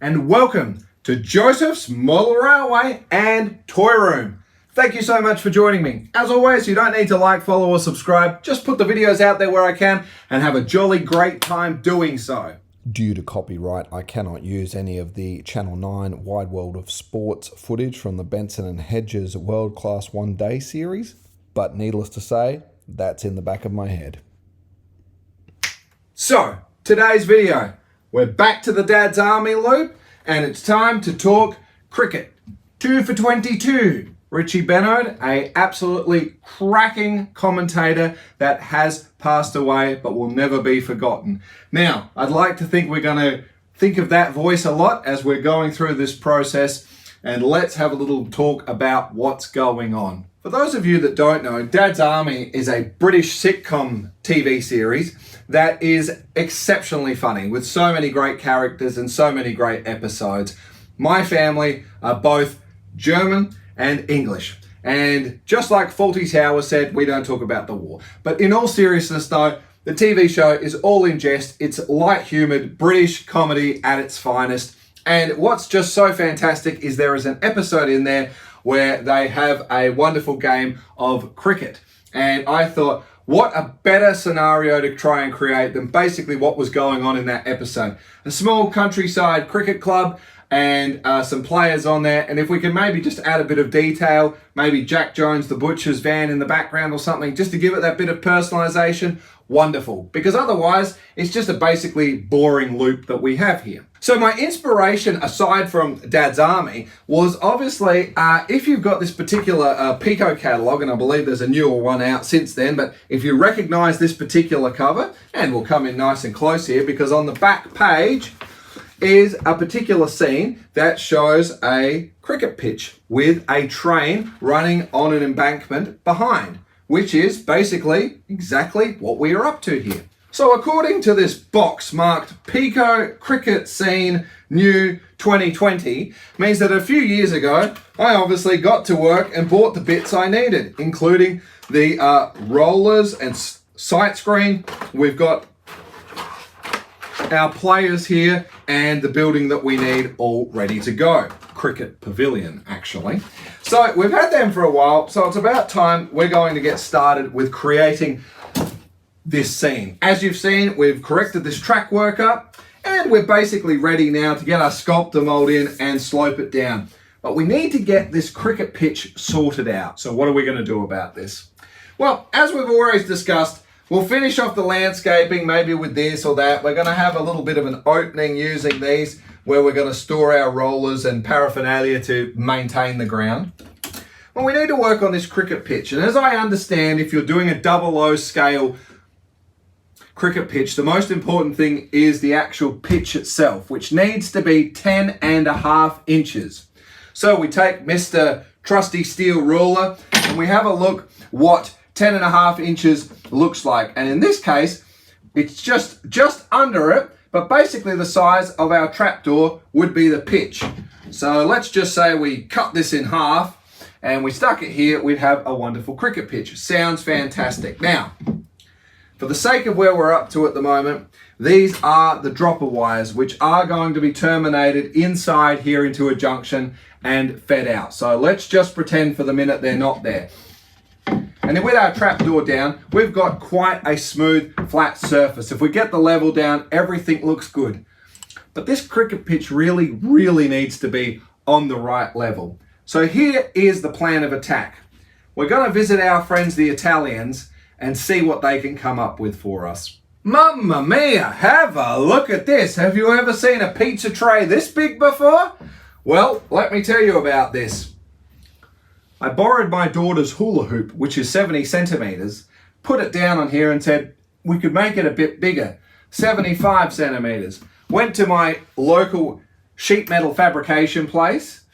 and welcome to Josef's Model Railway and Toy Room. Thank you so much for joining me. As always, you don't need to like, follow or subscribe. Just put the videos out there where I can and have a jolly great time doing so. Due to copyright, I cannot use any of the Channel 9 Wide World of Sports footage from the Benson and Hedges World Class One Day series, but needless to say, that's in the back of my head. So, today's video, we're back to the Dad's Army loop, and it's time to talk cricket. 2 for 22. Richie Benaud, a absolutely cracking commentator that has passed away but will never be forgotten. Now, I'd like to think we're going to think of that voice a lot as we're going through this process, and let's have a little talk about what's going on. For those of you that don't know, Dad's Army is a British sitcom TV series that is exceptionally funny with so many great characters and so many great episodes. My family are both German and English. And just like Faulty Tower said, we don't talk about the war. But in all seriousness though, the TV show is all in jest. It's light-humoured British comedy at its finest. And what's just so fantastic is there is an episode in there where they have a wonderful game of cricket. And I thought, what a better scenario to try and create than basically what was going on in that episode. A small countryside cricket club and some players on there. And if we can maybe just add a bit of detail, maybe Jack Jones, the butcher's van in the background or something, just to give it that bit of personalization, wonderful. Because otherwise, it's just a basically boring loop that we have here. So my inspiration, aside from Dad's Army, was obviously, if you've got this particular Peco catalogue, and I believe there's a newer one out since then, but if you recognize this particular cover, and we'll come in nice and close here, because on the back page is a particular scene that shows a cricket pitch with a train running on an embankment behind, which is basically exactly what we are up to here. So according to this box marked Peco Cricket Scene New 2020, means that a few years ago, I obviously got to work and bought the bits I needed, including the rollers and sight screen. We've got our players here and the building that we need all ready to go. Cricket Pavilion, actually. So we've had them for a while, so it's about time we're going to get started with creating this scene. As you've seen, we've corrected this track work up and we're basically ready now to get our sculptor mold in and slope it down. But we need to get this cricket pitch sorted out. So what are we going to do about this? Well, as we've always discussed, we'll finish off the landscaping maybe with this or that. We're going to have a little bit of an opening using these where we're going to store our rollers and paraphernalia to maintain the ground. Well, we need to work on this cricket pitch. And as I understand, if you're doing a 00 scale cricket pitch, the most important thing is the actual pitch itself, which needs to be 10.5 inches. So we take Mr. Trusty Steel Ruler and we have a look what 10.5 inches looks like. And in this case, it's just under it, but basically the size of our trapdoor would be the pitch. So let's just say we cut this in half and we stuck it here, we'd have a wonderful cricket pitch. Sounds fantastic. Now, for the sake of where we're up to at the moment, these are the dropper wires, which are going to be terminated inside here into a junction and fed out. So let's just pretend for the minute they're not there. And then with our trapdoor down, we've got quite a smooth, flat surface. If we get the level down, everything looks good. But this cricket pitch really, really needs to be on the right level. So here is the plan of attack. We're going to visit our friends, the Italians, and see what they can come up with for us. Mamma mia, have a look at this. Have you ever seen a pizza tray this big before? Well, let me tell you about this. I borrowed my daughter's hula hoop, which is 70 centimeters, put it down on here and said we could make it a bit bigger, 75 centimeters. Went to my local sheet metal fabrication place,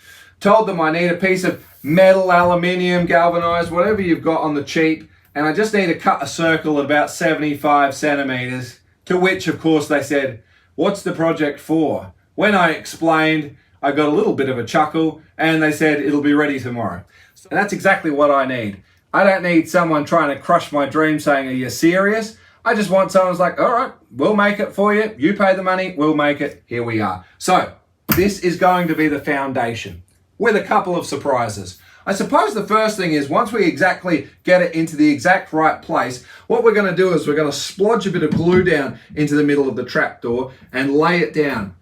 told them I need a piece of metal, aluminium, galvanized, whatever you've got on the cheap, and I just need to cut a circle at about 75 centimeters, to which of course they said, what's the project for? When I explained, I got a little bit of a chuckle and they said it'll be ready tomorrow. And that's exactly what I need. I don't need someone trying to crush my dream saying, are you serious? I just want someone who's like, all right, we'll make it for you. You pay the money, we'll make it. Here we are. So this is going to be the foundation with a couple of surprises. I suppose the first thing is, once we exactly get it into the exact right place, what we're going to do is we're going to splodge a bit of glue down into the middle of the trapdoor and lay it down.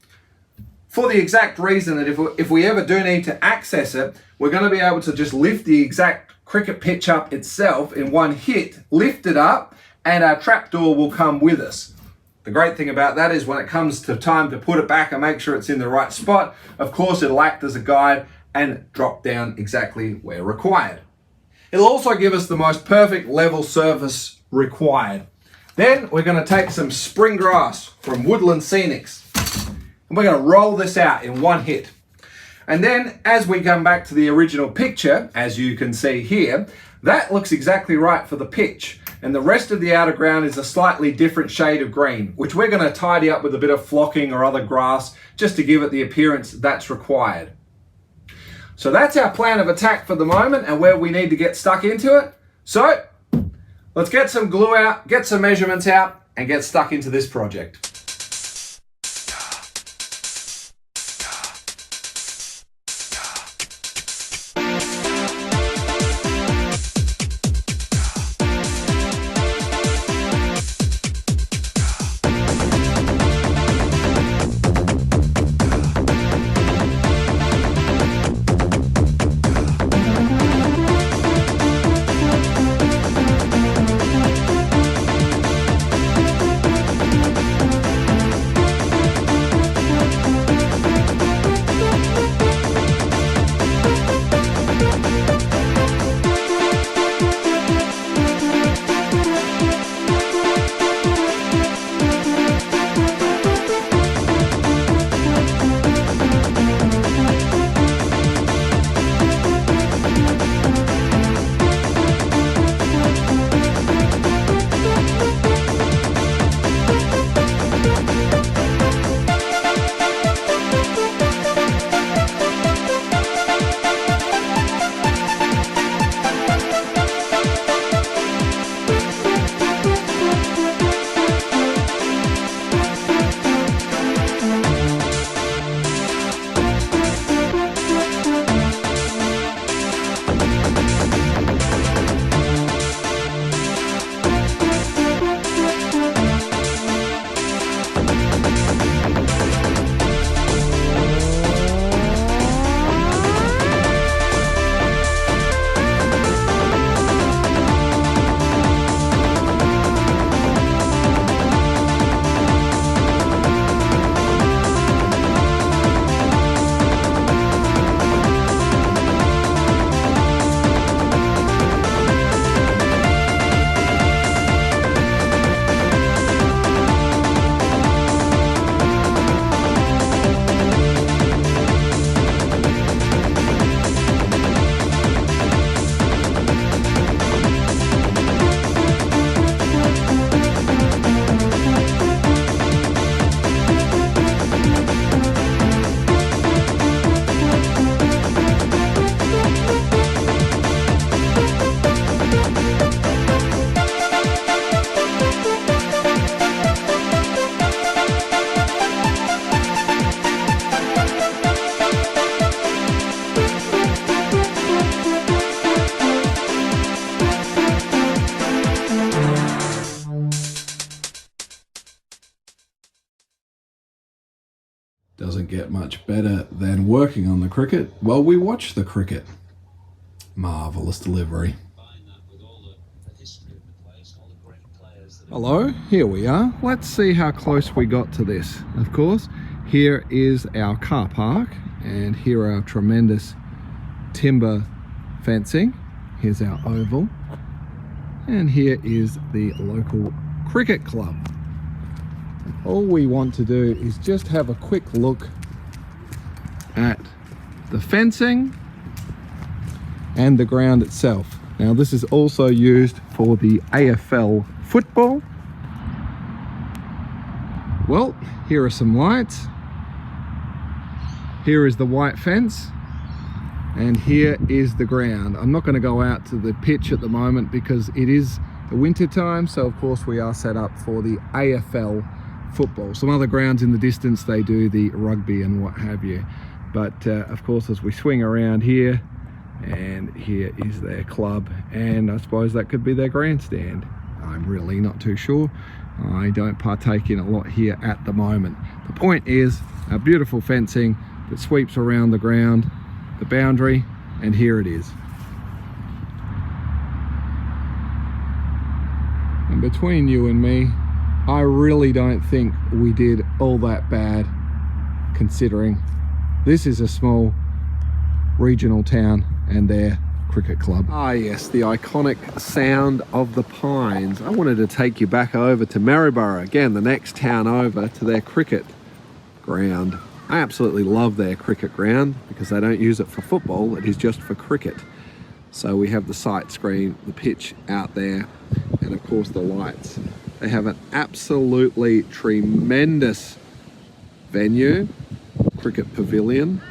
For the exact reason that if we ever do need to access it, we're going to be able to just lift the exact cricket pitch up itself in one hit, lift it up, and our trapdoor will come with us. The great thing about that is when it comes to time to put it back and make sure it's in the right spot, of course it'll act as a guide and drop down exactly where required. It'll also give us the most perfect level surface required. Then we're going to take some spring grass from Woodland Scenics and we're going to roll this out in one hit. And then as we come back to the original picture, as you can see here, that looks exactly right for the pitch. And the rest of the outer ground is a slightly different shade of green, which we're going to tidy up with a bit of flocking or other grass just to give it the appearance that's required. So that's our plan of attack for the moment and where we need to get stuck into it. So let's get some glue out, get some measurements out, and get stuck into this project. Doesn't get much better than working on the cricket while we watch the cricket. Marvellous delivery. Hello, here we are. Let's see how close we got to this. Of course, here is our car park and here are our tremendous timber fencing. Here's our oval. And here is the local cricket club. All we want to do is just have a quick look at the fencing and the ground itself. Now this is also used for the AFL football. Well, here are some lights. Here is the white fence and here is the ground. I'm not going to go out to the pitch at the moment because it is the winter time, so of course we are set up for the AFL football. Some other grounds in the distance, they do the rugby and what have you. But of course, as we swing around here, and here is their club, and I suppose that could be their grandstand. I'm really not too sure. I don't partake in a lot here at the moment. The point is a beautiful fencing that sweeps around the ground, the boundary, and here it is. And between you and me, I really don't think we did all that bad, considering this is a small regional town and their cricket club. Ah yes, the iconic sound of the pines. I wanted to take you back over to Maryborough, again the next town over, to their cricket ground. I absolutely love their cricket ground because they don't use it for football, it is just for cricket. So we have the sight screen, the pitch out there, and of course the lights. They have an absolutely tremendous venue, cricket pavilion.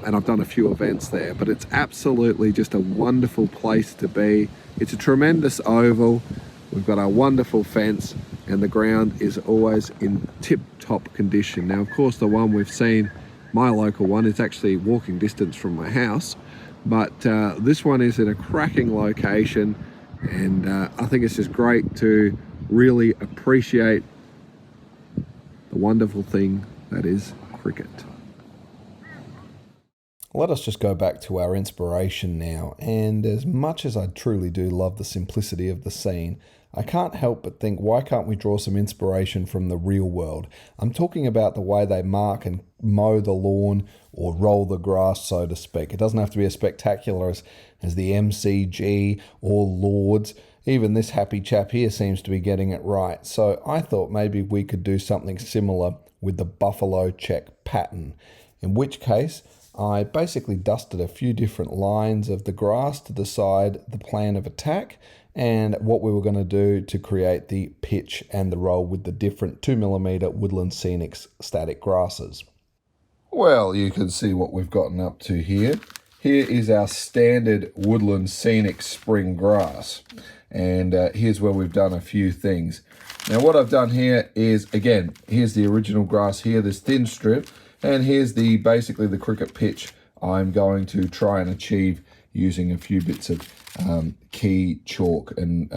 And I've done a few events there, but it's absolutely just a wonderful place to be. It's a tremendous oval. We've got a wonderful fence, and the ground is always in tip-top condition. Now, of course, the one we've seen, my local one, is actually walking distance from my house, but this one is in a cracking location, and I think it's just great to really appreciate the wonderful thing that is cricket. Let us just go back to our inspiration now, and as much as I truly do love the simplicity of the scene, I can't help but think, why can't we draw some inspiration from the real world? I'm talking about the way they mark and mow the lawn or roll the grass, so to speak. It doesn't have to be as spectacular as the MCG or Lords. Even this happy chap here seems to be getting it right. So I thought maybe we could do something similar with the buffalo check pattern, in which case I basically dusted a few different lines of the grass to decide the plan of attack and what we were going to do to create the pitch and the roll with the different 2mm Woodland Scenics static grasses. Well, you can see what we've gotten up to here. Here is our standard Woodland Scenic spring grass. And here's where we've done a few things. Now what I've done here is, again, here's the original grass here, this thin strip. And here's basically the cricket pitch I'm going to try and achieve using a few bits of key chalk and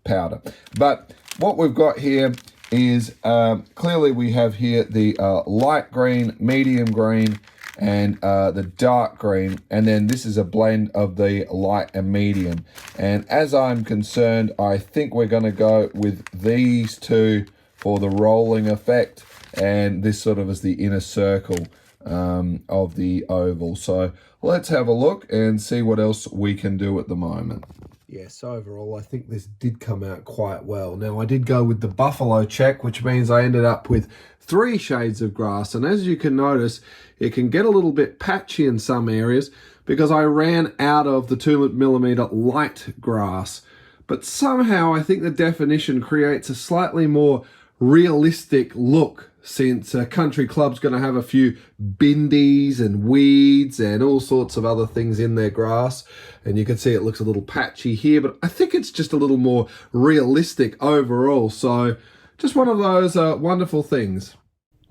powder. But what we've got here is, clearly we have here the light green, medium green, and the dark green. And then this is a blend of the light and medium. And as I'm concerned, I think we're going to go with these two for the rolling effect. And this sort of is the inner circle of the oval. So let's have a look and see what else we can do at the moment. Yes, overall, I think this did come out quite well. Now, I did go with the buffalo check, which means I ended up with 3 shades of grass. And as you can notice, it can get a little bit patchy in some areas because I ran out of the 2mm light grass. But somehow, I think the definition creates a slightly more realistic look, since a country club's going to have a few bindies and weeds and all sorts of other things in their grass. And you can see it looks a little patchy here, but I think it's just a little more realistic overall. So just one of those wonderful things.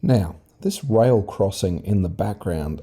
Now, this rail crossing in the background,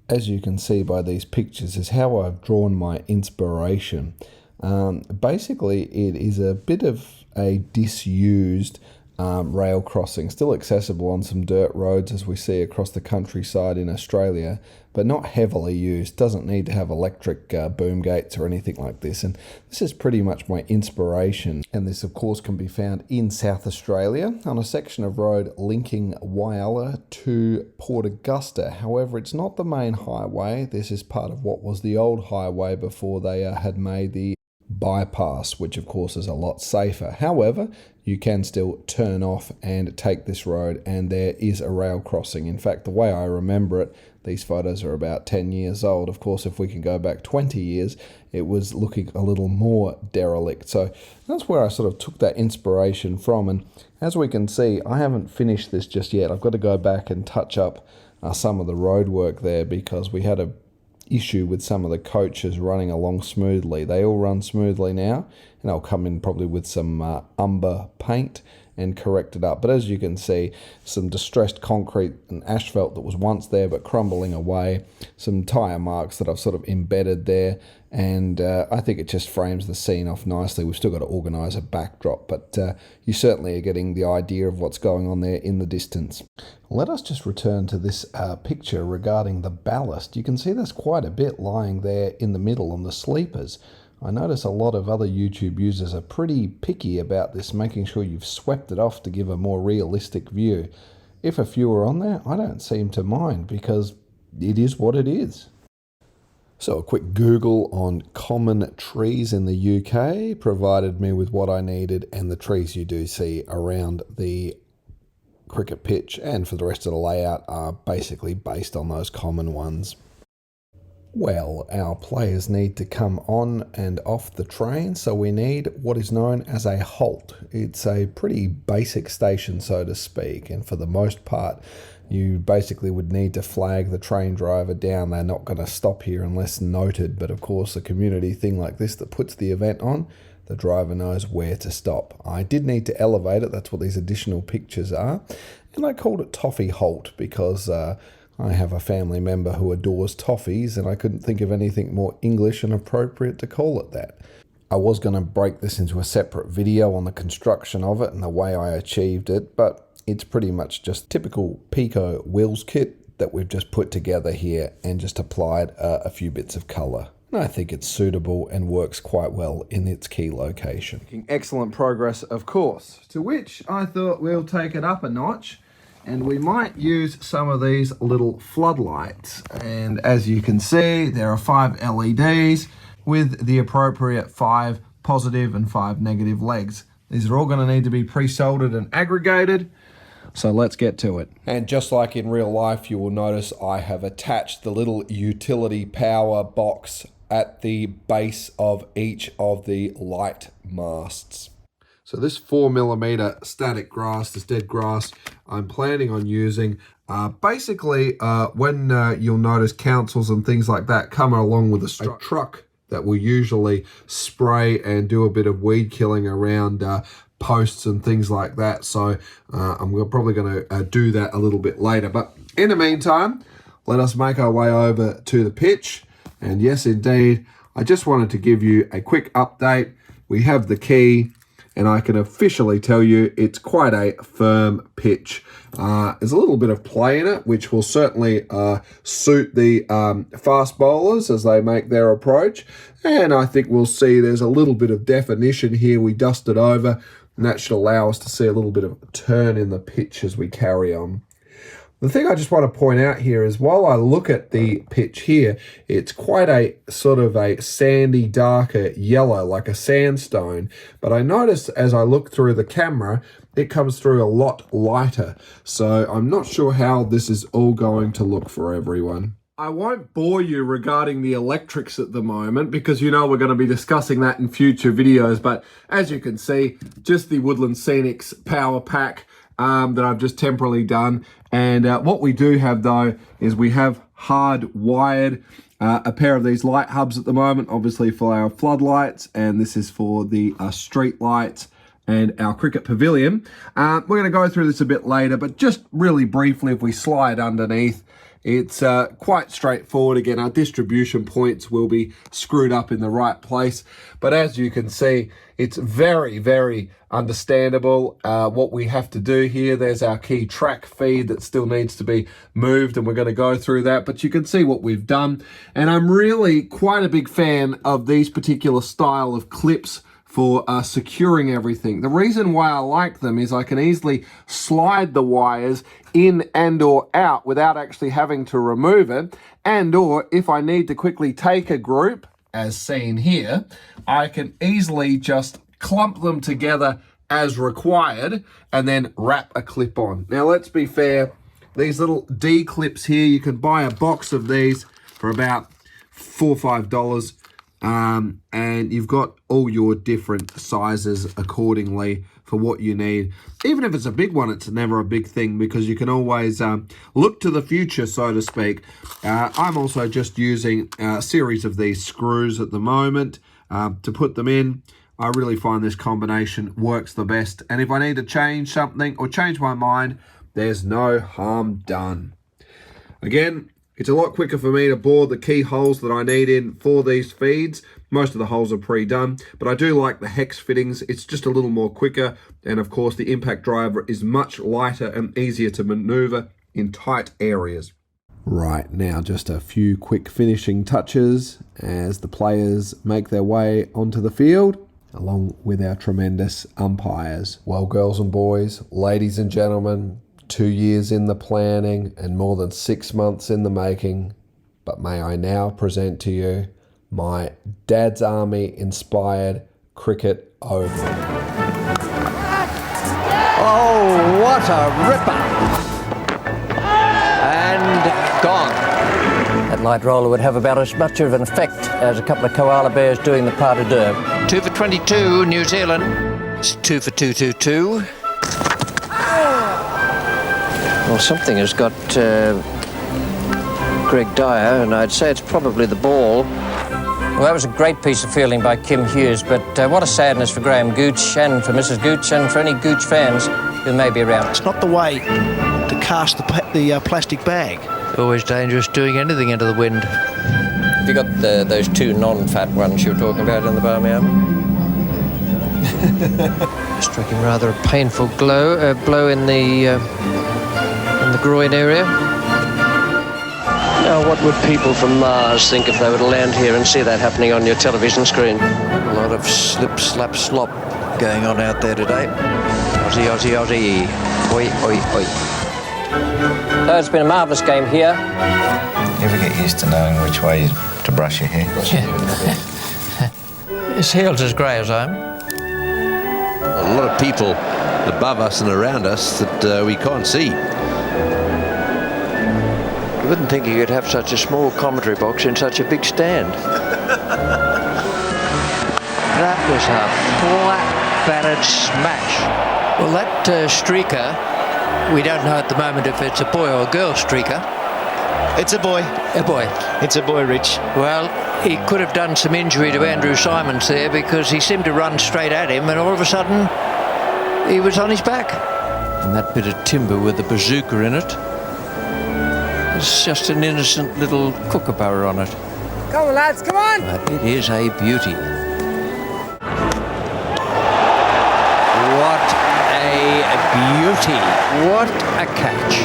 as you can see by these pictures, is how I've drawn my inspiration. Basically, it is a bit of a disused rail crossing, still accessible on some dirt roads as we see across the countryside in Australia, but not heavily used. Doesn't need to have electric boom gates or anything like this. And this is pretty much my inspiration. And this, of course, can be found in South Australia on a section of road linking Whyalla to Port Augusta. However, it's not the main highway. This is part of what was the old highway before they had made the bypass, which of course is a lot safer. However, you can still turn off and take this road, and there is a rail crossing. In fact, the way I remember it, these photos are about 10 years old. Of course, if we can go back 20 years, it was looking a little more derelict. So that's where I sort of took that inspiration from. And as we can see, I haven't finished this just yet. I've got to go back and touch up some of the road work there because we had a issue with some of the coaches running along smoothly. They all run smoothly now, and I'll come in probably with some umber paint and correct it up. But as you can see, some distressed concrete and asphalt that was once there but crumbling away, some tyre marks that I've sort of embedded there, and I think it just frames the scene off nicely. We've still got to organise a backdrop, but you certainly are getting the idea of what's going on there in the distance. Let us just return to this picture regarding the ballast. You can see there's quite a bit lying there in the middle on the sleepers. I notice a lot of other YouTube users are pretty picky about this, making sure you've swept it off to give a more realistic view. If a few are on there, I don't seem to mind because it is what it is. So a quick Google on common trees in the UK provided me with what I needed, and the trees you do see around the cricket pitch and for the rest of the layout are basically based on those common ones. Well, our players need to come on and off the train, so we need what is known as a halt. It's a pretty basic station, so to speak, and for the most part, you basically would need to flag the train driver down. They're not going to stop here unless noted, but of course a community thing like this that puts the event on, the driver knows where to stop. I did need to elevate it, that's what these additional pictures are, and I called it Toffee Halt because I have a family member who adores toffees, and I couldn't think of anything more English and appropriate to call it that. I was going to break this into a separate video on the construction of it and the way I achieved it, but it's pretty much just typical Peco wheels kit that we've just put together here and just applied a few bits of colour. And I think it's suitable and works quite well in its key location. Making excellent progress, of course, to which I thought we'll take it up a notch. And we might use some of these little floodlights. And as you can see, there are 5 LEDs with the appropriate 5 positive and 5 negative legs. These are all going to need to be pre-soldered and aggregated. So let's get to it. And just like in real life, you will notice I have attached the little utility power box at the base of each of the light masts. So this 4mm static grass, this dead grass, I'm planning on using basically when you'll notice councils and things like that come along with a truck that will usually spray and do a bit of weed killing around posts and things like that. So I'm probably going to do that a little bit later. But in the meantime, let us make our way over to the pitch. And yes, indeed, I just wanted to give you a quick update. We have the key, and I can officially tell you it's quite a firm pitch. There's a little bit of play in it, which will certainly suit the fast bowlers as they make their approach. And I think we'll see there's a little bit of definition here. We dusted over, and that should allow us to see a little bit of turn in the pitch as we carry on. The thing I just want to point out here is while I look at the pitch here, it's quite a sort of a sandy, darker yellow, like a sandstone. But I notice as I look through the camera, it comes through a lot lighter. So I'm not sure how this is all going to look for everyone. I won't bore you regarding the electrics at the moment because you know we're going to be discussing that in future videos. But as you can see, just the Woodland Scenics power pack that I've just temporarily done. And what we do have though is we have hard wired a pair of these light hubs at the moment, obviously for our floodlights, and this is for the street lights and our cricket pavilion. We're going to go through this a bit later, but just really briefly, if we slide underneath, it's quite straightforward. Again, our distribution points will be screwed up in the right place. But as you can see, it's very, very understandable what we have to do here. There's our key track feed that still needs to be moved, and we're going to go through that. But you can see what we've done. And I'm really quite a big fan of these particular style of clips for securing everything. The reason why I like them is I can easily slide the wires in and or out without actually having to remove it. And or if I need to quickly take a group, as seen here, I can easily just clump them together as required and then wrap a clip on. Now let's be fair, these little D clips here, you can buy a box of these for about $4 or $5. And you've got all your different sizes accordingly for what you need. Even if it's a big one, it's never a big thing because you can always look to the future, so to speak. I'm also just using a series of these screws at the moment to put them in. I really find this combination works the best. And if I need to change something or change my mind, there's no harm done. Again, it's a lot quicker for me to bore the key holes that I need in for these feeds. Most of the holes are pre-done, but I do like the hex fittings. It's just a little more quicker. And of course, the impact driver is much lighter and easier to maneuver in tight areas. Right, now just a few quick finishing touches as the players make their way onto the field, along with our tremendous umpires. Well, girls and boys, ladies and gentlemen, 2 years in the planning and more than 6 months in the making, but may I now present to you my Dad's Army inspired cricket oval. Oh, what a ripper! And gone. That light roller would have about as much of an effect as a couple of koala bears doing the pas de deux. 2 for 22, New Zealand. It's 2 for 222. Well, something has got Greg Dyer, and I'd say it's probably the ball. Well, that was a great piece of fielding by Kim Hughes, but what a sadness for Graham Gooch and for Mrs. Gooch and for any Gooch fans who may be around. It's not the way to cast the plastic bag. Always dangerous doing anything into the wind. Have you got those 2 non-fat ones you were talking about in the barnyard? Striking rather a painful blow in the groin area. Now, what would people from Mars think if they were to land here and see that happening on your television screen? A lot of slip, slap, slop going on out there today. Aussie, Aussie, Aussie. Oi, oi, oi. So it's been a marvellous game here. You ever get used to knowing which way to brush your hair? His heel's as grey as I am. A lot of people above us and around us that we can't see. You wouldn't think you could have such a small commentary box in such a big stand. That was a flat, battered smash. Well, that streaker, we don't know at the moment if it's a boy or a girl streaker. It's a boy. A boy. It's a boy, Rich. Well, he could have done some injury to Andrew Simons there because he seemed to run straight at him and all of a sudden he was on his back. And that bit of timber with the bazooka in it, it's just an innocent little kookaburra on it. Come on, lads, come on! But it is a beauty. What a beauty. What a catch.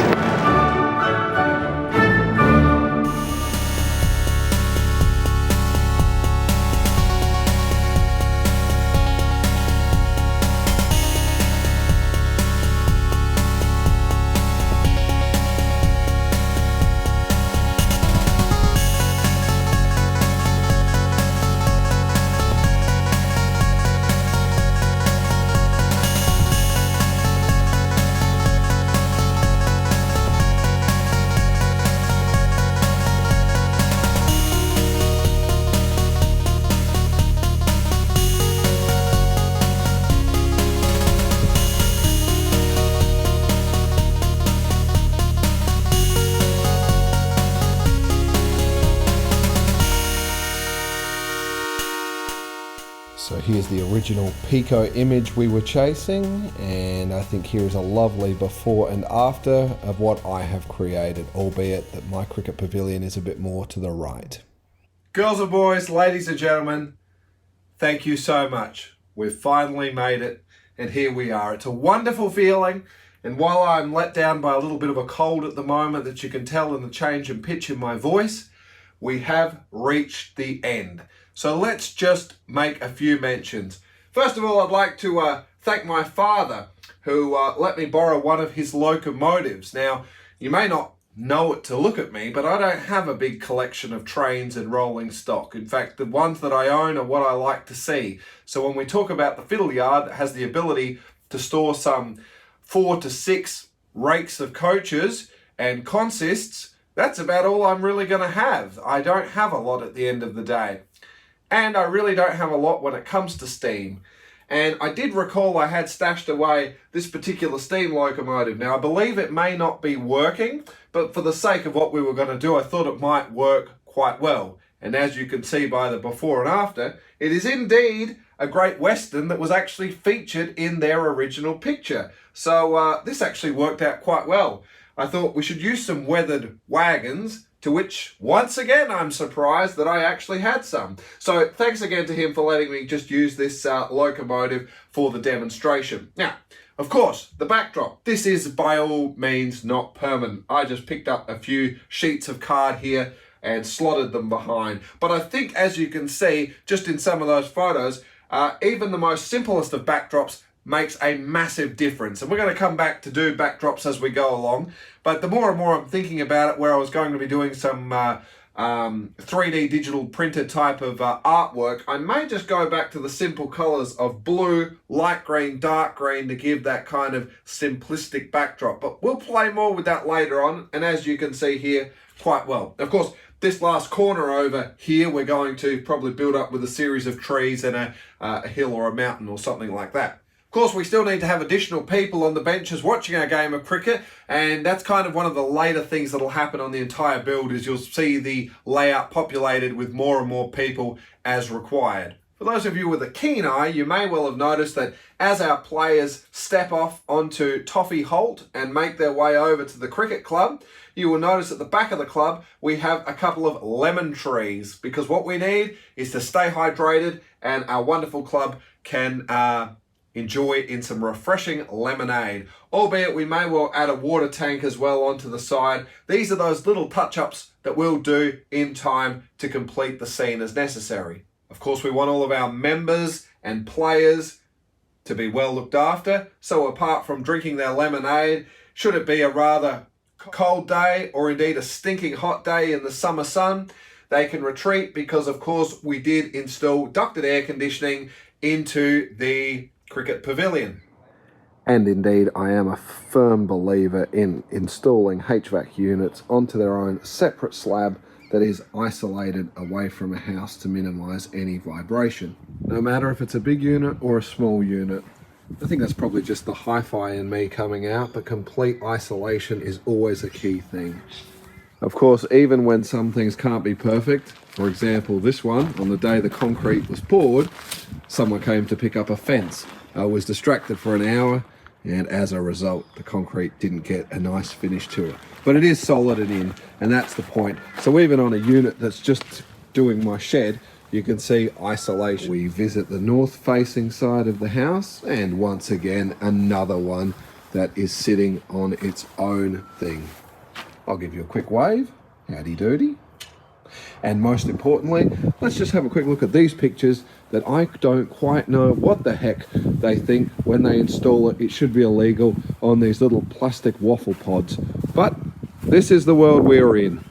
So here's the original Peco image we were chasing, and I think here is a lovely before and after of what I have created, albeit that my cricket pavilion is a bit more to the right. Girls and boys, ladies and gentlemen, thank you so much. We've finally made it, and here we are. It's a wonderful feeling, and while I'm let down by a little bit of a cold at the moment that you can tell in the change in pitch in my voice, we have reached the end. So let's just make a few mentions. First of all, I'd like to thank my father who let me borrow one of his locomotives. Now, you may not know it to look at me, but I don't have a big collection of trains and rolling stock. In fact, the ones that I own are what I like to see. So when we talk about the fiddle yard that has the ability to store some 4 to 6 rakes of coaches and consists, that's about all I'm really going to have. I don't have a lot at the end of the day. And I really don't have a lot when it comes to steam. And I did recall I had stashed away this particular steam locomotive. Now, I believe it may not be working, but for the sake of what we were going to do, I thought it might work quite well. And as you can see by the before and after, it is indeed a Great Western that was actually featured in their original picture. So this actually worked out quite well. I thought we should use some weathered wagons, to which, once again, I'm surprised that I actually had some. So thanks again to him for letting me just use this locomotive for the demonstration. Now, of course, the backdrop. This is by all means not permanent. I just picked up a few sheets of card here and slotted them behind. But I think, as you can see, just in some of those photos, even the most simplest of backdrops makes a massive difference. And we're going to come back to do backdrops as we go along. But the more and more I'm thinking about it, where I was going to be doing some 3D digital printed type of artwork, I may just go back to the simple colors of blue, light green, dark green to give that kind of simplistic backdrop. But we'll play more with that later on. And as you can see here, quite well. Of course, this last corner over here, we're going to probably build up with a series of trees and a hill or a mountain or something like that. Of course, we still need to have additional people on the benches watching our game of cricket, and that's kind of one of the later things that'll happen on the entire build, is you'll see the layout populated with more and more people as required. For those of you with a keen eye, you may well have noticed that as our players step off onto Toffee Halt and make their way over to the cricket club, you will notice at the back of the club we have a couple of lemon trees, because what we need is to stay hydrated and our wonderful club can enjoy in some refreshing lemonade. Albeit we may well add a water tank as well onto the side. These are those little touch-ups that we'll do in time to complete the scene as necessary. Of course, we want all of our members and players to be well looked after. So apart from drinking their lemonade, should it be a rather cold day or indeed a stinking hot day in the summer sun, they can retreat, because of course we did install ducted air conditioning into the cricket pavilion. And indeed, I am a firm believer in installing HVAC units onto their own separate slab that is isolated away from a house to minimise any vibration. No matter if it's a big unit or a small unit. I think that's probably just the hi-fi in me coming out, but complete isolation is always a key thing. Of course, even when some things can't be perfect, for example this one, on the day the concrete was poured, someone came to pick up a fence. I was distracted for an hour, and as a result, the concrete didn't get a nice finish to it. But it is solid and in, and that's the point. So even on a unit that's just doing my shed, you can see isolation. We visit the north-facing side of the house, and once again, another one that is sitting on its own thing. I'll give you a quick wave. Howdy doody. And most importantly, let's just have a quick look at these pictures that I don't quite know what the heck they think when they install it. It should be illegal on these little plastic waffle pods. But this is the world we're in.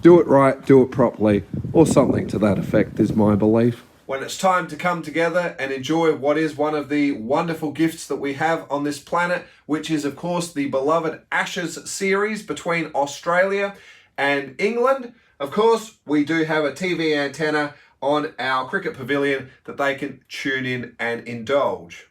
Do it right, do it properly, or something to that effect is my belief. When it's time to come together and enjoy what is one of the wonderful gifts that we have on this planet, which is of course the beloved Ashes series between Australia and England. Of course, we do have a TV antenna on our cricket pavilion that they can tune in and indulge.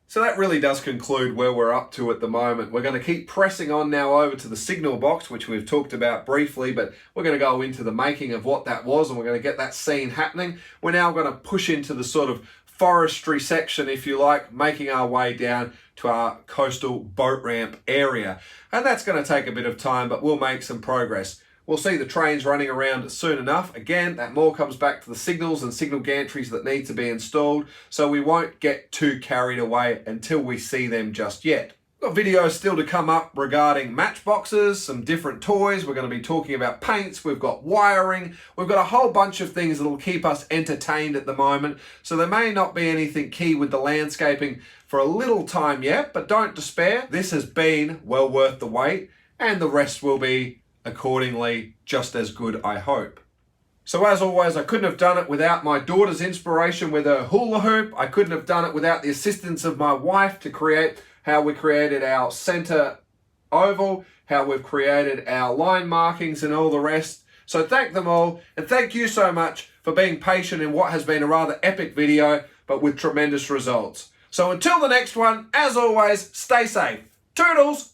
So that really does conclude where we're up to at the moment. We're going to keep pressing on now over to the signal box, which we've talked about briefly, but we're going to go into the making of what that was, and we're going to get that scene happening. We're now going to push into the sort of forestry section, if you like, making our way down to our coastal boat ramp area. And that's going to take a bit of time, but we'll make some progress. We'll see the trains running around soon enough. Again, that more comes back to the signals and signal gantries that need to be installed, so we won't get too carried away until we see them just yet. Got videos still to come up regarding matchboxes, some different toys. We're going to be talking about paints. We've got wiring. We've got a whole bunch of things that'll keep us entertained at the moment. So there may not be anything key with the landscaping for a little time yet, but don't despair. This has been well worth the wait, and the rest will be accordingly just as good, I hope. So as always, I couldn't have done it without my daughter's inspiration with her hula hoop. I couldn't have done it without the assistance of my wife to create how we created our center oval, how we've created our line markings and all the rest. So thank them all, and thank you so much for being patient in what has been a rather epic video, but with tremendous results. So until the next one, as always, stay safe. Toodles!